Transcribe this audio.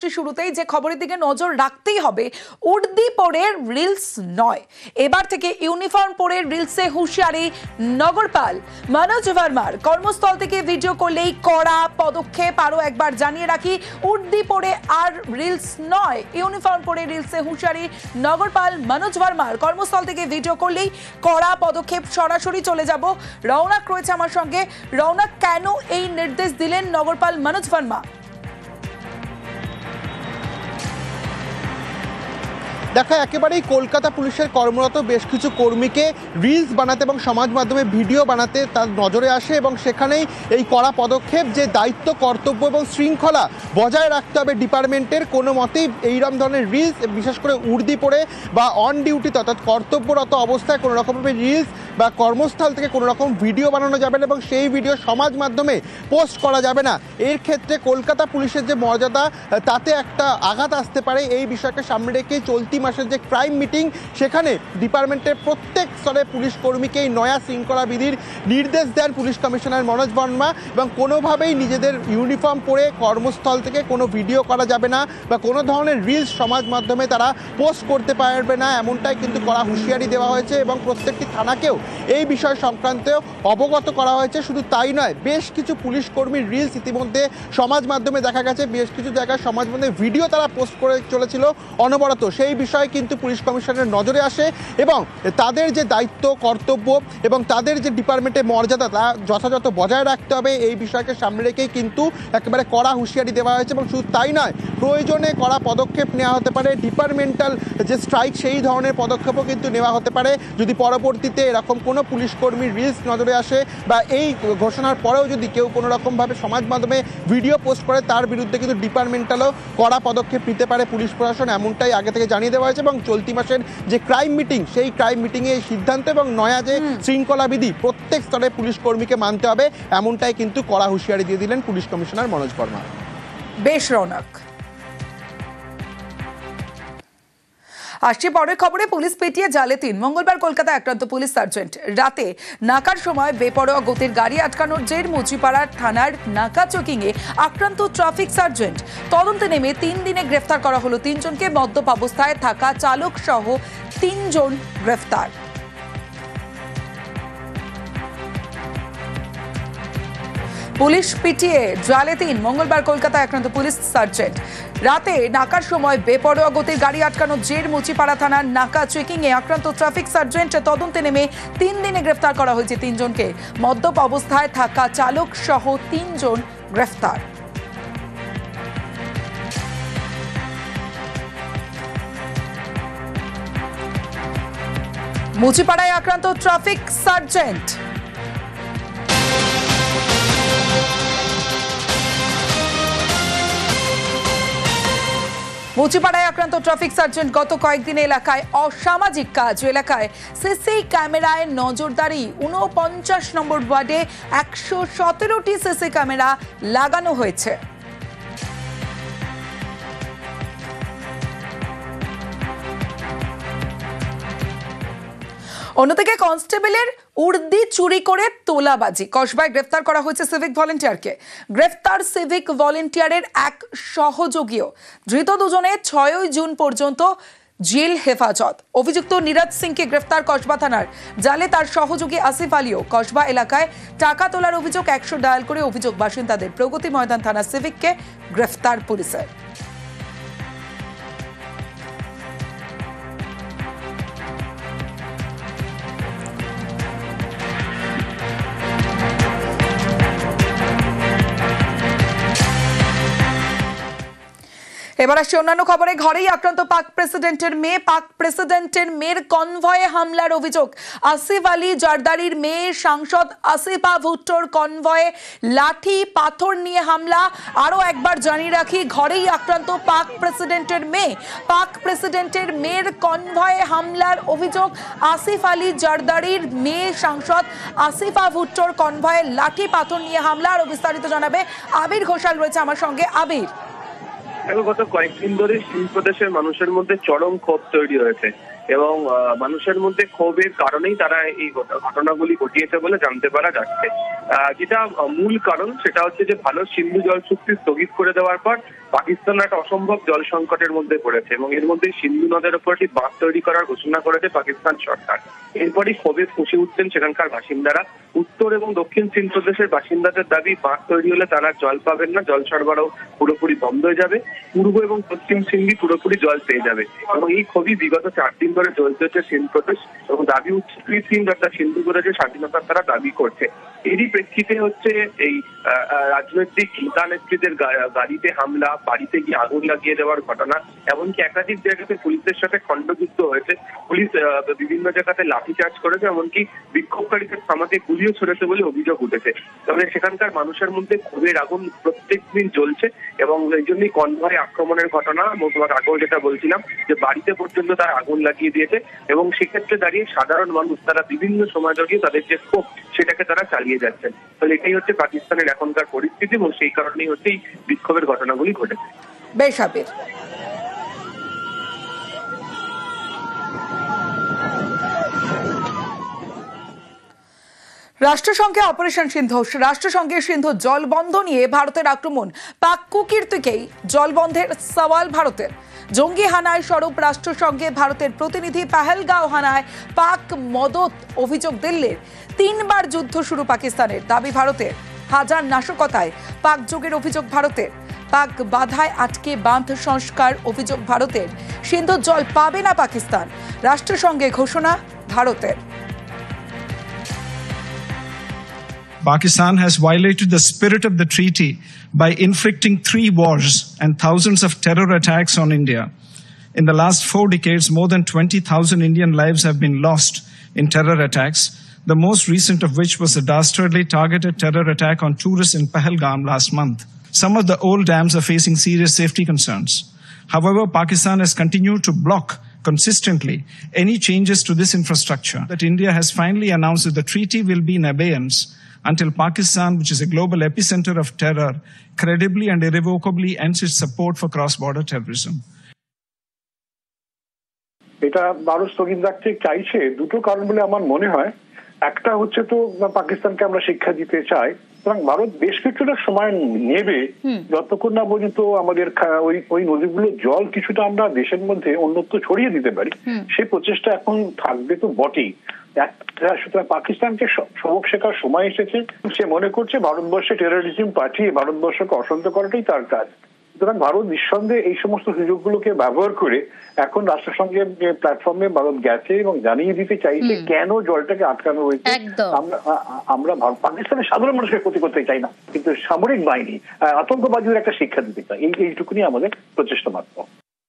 শুরুতেই যে খবরের দিকে নজর রাখতেই হবে, উর্দি পরে রিলস নয়, এবার থেকে ইউনিফর্ম পরে রিলসে হুঁশিয়ারি নগরপাল মনোজ ভার্মার। কর্মস্থল থেকে ভিডিও করলেই কড়া পদক্ষেপ। আরো একবার জানিয়ে রাখি, উর্দি পরে আর রিলস নয়, ইউনিফর্ম পরে রিলসে হুঁশিয়ারি নগরপাল মনোজ ভার্মার। কর্মস্থল থেকে ভিডিও করলেই কড়া পদক্ষেপ। সরাসরি চলে যাব, রৌনক রয়েছে আমার সঙ্গে। রৌনক, কেন এই নির্দেশ দিলেন নগরপাল মনোজ ভার্মা? দেখা একেবারেই কলকাতা পুলিশের কর্মরত বেশ কিছু কর্মীকে রিলস বানাতে এবং সমাজ মাধ্যমে ভিডিও বানাতে তার নজরে আসে এবং সেখানেই এই কড়া পদক্ষেপ যে দায়িত্ব, কর্তব্য এবং শৃঙ্খলা বজায় রাখতে হবে ডিপার্টমেন্টের। কোনো মতেই এইরকম ধরনের রিলস, বিশেষ করে উর্দি পরে বা অন ডিউটিতে অর্থাৎ কর্তব্যরত অবস্থায় কোনো রকমভাবে রিলস বা কর্মস্থল থেকে কোনো রকম ভিডিও বানানো যাবে না এবং সেই ভিডিও সমাজ মাধ্যমে পোস্ট করা যাবে না। এর ক্ষেত্রে কলকাতা পুলিশের যে মর্যাদা, তাতে একটা আঘাত আসতে পারে। এই বিষয়কে সামনে রেখে চলতি মাসের যে ক্রাইম মিটিং, সেখানে ডিপার্টমেন্টের প্রত্যেক স্তরে পুলিশ কর্মীকে এই নয়া শৃঙ্খলা বিধির নির্দেশ দেন পুলিশ কমিশনার মনোজ ভার্মা। এবং কোনোভাবেই নিজেদের ইউনিফর্ম পরে কর্মস্থল থেকে কোনো ভিডিও করা যাবে না বা কোনো ধরনের রিলস সমাজ মাধ্যমে তারা পোস্ট করতে পারবে না, এমনটাই কিন্তু কড়া হুঁশিয়ারি দেওয়া হয়েছে এবং প্রত্যেকটি থানাকেও এই বিষয় সংক্রান্তে অবগত করা হয়েছে। শুধু তাই নয়, বেশ কিছু পুলিশ কর্মীর রিলস ইতিমধ্যে সমাজ মাধ্যমে দেখা গেছে, বেশ কিছু জায়গায় সমাজ মাধ্যমে ভিডিও তারা পোস্ট করে চলেছিল অনবরত। সেই বিষয়ে কিন্তু পুলিশ কমিশনের নজরে আসে এবং তাদের যে দায়িত্ব, কর্তব্য এবং তাদের যে ডিপার্টমেন্টের মর্যাদা, তা যথাযথ বজায় রাখতে হবে। এই বিষয়কে সামনে রেখেই কিন্তু একেবারে কড়া হুঁশিয়ারি দেওয়া হয়েছে এবং শুধু তাই নয়, প্রয়োজনে কড়া পদক্ষেপ নেওয়া হতে পারে। ডিপার্টমেন্টাল যে স্ট্রাইক, সেই ধরনের পদক্ষেপও কিন্তু নেওয়া হতে পারে যদি পরবর্তীতে এরকম কোনো পুলিশ কর্মীর রিলস নজরে আসে বা এই ঘোষণার পরেও যদি কেউ কোনো রকমভাবে সমাজ মাধ্যমে ভিডিও পোস্ট করে, তার বিরুদ্ধে কিন্তু ডিপার্টমেন্টালও কড়া পদক্ষেপ নিতে পারে পুলিশ প্রশাসন, এমনটাই আগে থেকে জানিয়ে দেওয়া হয়েছে। এবং চলতি মাসের যে ক্রাইম মিটিং, সেই ক্রাইম মিটিংয়ে এই সিদ্ধান্ত এবং নয়া যে শৃঙ্খলা বিধি প্রত্যেক স্তরে পুলিশ কর্মীকে মানতে হবে, এমনটাই কিন্তু কড়া হুঁশিয়ারি দিয়ে দিলেন পুলিশ কমিশনার মনোজ ভার্মা। বেশ রৌনক। আসছে পরের খবরে, পুলিশ পিটিয়ে জালে 3। মঙ্গলবার কলকাতা আক্রান্ত পুলিশ সার্জেন্ট। রাতে নাকার সময় বেপরোয়া গতির গাড়ি আটকানোর জের মুচিপাড়ার থানার নাকা চেকিংয়ে আক্রান্ত ট্রাফিক সার্জেন্ট। তদন্তে নেমে 3 দিনে গ্রেফতার করা হলো 3 জনকে। মদ্যপ অবস্থায় থাকা চালক সহ 3 জন গ্রেফতার। পুলিশ পিটিয়ে জালে 3। মঙ্গলবার কলকাতায় আক্রান্ত পুলিশ সার্জেন্ট। রাতে নাকার সময় বেপরোয়া গতির গাড়ি আটকানোর জের মুচিপাড়া থানার নাকা চেকিংয়ে আক্রান্ত ট্রাফিক সার্জেন্ট। তদন্তে নেমে 3 দিনে গ্রেফতার করা হয়েছে 3 জনকে। মদ্যপ অবস্থায় থাকা চালক সহ 3 জন গ্রেফতার। মুচিপাড়ায় আক্রান্ত ট্রাফিক সার্জেন্ট। মুচিপাড়ায় আক্রান্ত ট্রাফিক সার্জেন্ট। গত কয়েকদিন এলাকায় অসামাজিক কাজ, এলাকায় সিসি ক্যামেরায় নজরদারি। 49 নম্বর ওয়ার্ডে 117টি সিসি ক্যামেরা লাগানো হয়েছে। অন্যদিকে কনস্টেবলের উর্দি চুরি করে তোলাবাজি। কসবায় গ্রেফতার করা হয়েছে সিভিক ভলেন্টিয়ারকে। গ্রেফতার সিভিক ভলেন্টিয়ারের এক সহযোগীও। ধৃত দুজনে 6 জুন পর্যন্ত জেল হেফাজত। অভিযুক্ত নীরজ সিংকে গ্রেফতার কসবা থানার। জালে তার সহযোগী আসিফ আলীও। কসবা এলাকায় টাকা তোলার অভিযোগ 100 ডায়াল করে অভিযোগ বাসিন্দাদের। প্রগতি ময়দান থানা সিভিককে গ্রেফতার পুলিশের। এবার আসছে অন্যান্য খবরে। ঘরেই আক্রান্ত পাক প্রেসিডেন্টের মেয়ে। পাক প্রেসিডেন্টের মেয়ের কনভয়ে হামলার অভিযোগ। আসিফ আলী জারদারির মেয়ে সাংসদ আসিফা ভুট্টোর কনভয়ে লাঠি পাথর নিয়ে হামলা। আরো একবার জানিয়ে রাখি, ঘরেই আক্রান্ত পাক প্রেসিডেন্টের মেয়ে। পাক প্রেসিডেন্টের মেয়ের কনভয়ে হামলার অভিযোগ। আসিফ আলী জারদারির মেয়ে সাংসদ আসিফা ভুট্টোর কনভয়ে লাঠি পাথর নিয়ে হামলা। আরো বিস্তারিত জানাবে আবির ঘোষাল রয়েছে আমার সঙ্গে। আবির, গত কয়েকদিন ধরে শিল্পদেশের মানুষের মধ্যে চরম ক্ষোভ তৈরি হয়েছে এবং মানুষের মধ্যে ক্ষোভের কারণেই তারা এই ঘটনাগুলি ঘটিয়েছে বলে জানতে পারা যাচ্ছে। যেটা মূল কারণ সেটা হচ্ছে যে ভারত সিন্ধু জল চুক্তি স্থগিত করে দেওয়ার পর পাকিস্তান একটা অসম্ভব জল সংকটের মধ্যে পড়েছে এবং এর মধ্যে সিন্ধু নদের উপর একটি বাঁধ তৈরি করার ঘোষণা করেছে পাকিস্তান সরকার। এরপরই ক্ষোভে ফুঁসে উঠছেন সেখানকার বাসিন্দারা। উত্তর এবং দক্ষিণ চীন প্রদেশের বাসিন্দাদের দাবি, বাঁধ তৈরি হলে তারা জল পাবেন না, জল সরবরাহ পুরোপুরি বন্ধ হয়ে যাবে, পূর্ব এবং পশ্চিম সিন্ধি পুরোপুরি জল পেয়ে যাবে। এবং এই ক্ষোভই বিগত 4 দিন ধরে চলতে হচ্ছে সিন্ধ প্রদেশ এবং দাবি উঠছে সিন্ধ অর্থাৎ সিন্ধু প্রদেশের স্বাধীনতার তারা দাবি করছে। এরই প্রেক্ষিতে হচ্ছে এই রাজনৈতিক নেতা নেত্রীদের গাড়িতে হামলা, বাড়িতে গিয়ে আগুন লাগিয়ে দেওয়ার ঘটনা, এমনকি একাধিক জায়গাতে পুলিশের সাথে খণ্ডযুদ্ধ হয়েছে। পুলিশ বিভিন্ন জায়গাতে লাঠিচার্জ করেছে, এমনকি বিক্ষোভকারীদের থামাতে গুলিও ছড়েছে বলে অভিযোগ উঠেছে। তবে সেখানকার মানুষের মধ্যে ক্ষোভের আগুন প্রত্যেক দিন জ্বলছে এবং এই জন্যই কনভয় আক্রমণের ঘটনা, তোমার আগেও যেটা বলছিলাম যে বাড়িতে পর্যন্ত তারা আগুন লাগিয়ে দিয়েছে এবং সেক্ষেত্রে দাঁড়িয়ে সাধারণ মানুষ তারা বিভিন্ন সময় জড়িয়ে তাদের যে ক্ষোভ সেটাকে তারা চালিয়ে যাচ্ছেন। ফলে এটাই হচ্ছে পাকিস্তানের এখনকার পরিস্থিতি এবং সেই কারণেই হচ্ছে এই বিক্ষোভের ঘটনাগুলি ঘটেছে। বেশ আবির। রাষ্ট্রসংঘে অপারেশন সিন্ধু, রাষ্ট্রসংঘের সিন্ধু জলবন্ধ নিয়ে ভারতের আক্রমণ, পাক কুকীর্তিকেই জলবন্ধের সওয়াল ভারতের। জঙ্গি হানায় স্বরূপ রাষ্ট্রসংঘে ভারতের প্রতিনিধি, পাহেলগাঁও হানায় পাক মদত অভিযোগ দিল্লির। 3 বার যুদ্ধ শুরু পাকিস্তানের, দাবি ভারতের। হাজার নাশকতায় পাক যোগের অভিযোগ ভারতের। পাক বাধায় আটকে বাঁধ সংস্কার অভিযোগ ভারতের। সিন্ধুর জল পাবে না পাকিস্তান, রাষ্ট্রসংঘে ঘোষণা ভারতের। Pakistan has violated the spirit of the treaty by inflicting 3 wars and thousands of terror attacks on India. In the last 4 decades, more than 20,000 Indian lives have been lost in terror attacks, the most recent of which was a dastardly targeted terror attack on tourists in Pahalgam last month. Some of the old dams are facing serious safety concerns. However, Pakistan has continued to block consistently any changes to this infrastructure. That India has finally announced that the treaty will be in abeyance until Pakistan, which is a global epicenter of terror, credibly and irrevocably ends its support for cross-border terrorism. এটা ভারত স্থগিত রাখতে চাইছে দুটো কারণ বলে আমার মনে হয়। একটা হচ্ছে তো পাকিস্তানকে আমরা শিক্ষা দিতে চাই, সুতরাং ভারত বেশ কিছুটা সময় নেবে যতক্ষণ না পর্যন্ত আমাদের ওই নদীগুলো জল কিছুটা আমরা দেশের মধ্যে অন্যত্র ছড়িয়ে দিতে পারি। সেই প্রচেষ্টা এখন থাকবে তো বটেই। সুতরাং পাকিস্তানকে সবক শেখার সময় এসেছে। সে মনে করছে ভারতবর্ষে টেররিজম পাঠিয়ে ভারতবর্ষকে অশান্ত করাটাই তার কাজ। সুতরাং ভারত নিঃসন্দেহে এই সমস্ত সুযোগগুলোকে ব্যবহার করে এখন রাষ্ট্রসংঘের যে প্ল্যাটফর্মে ভারত গেছে এবং জানিয়ে দিতে চাইছে কেন জলটাকে আটকানো হয়েছে। আমরা পাকিস্তানের সাধারণ মানুষকে ক্ষতি করতে চাই না, কিন্তু সামরিক বাহিনী আতঙ্কবাদীদের একটা শিক্ষা দিতে চাই। এইটুকুনি আমাদের প্রচেষ্টা মাত্র।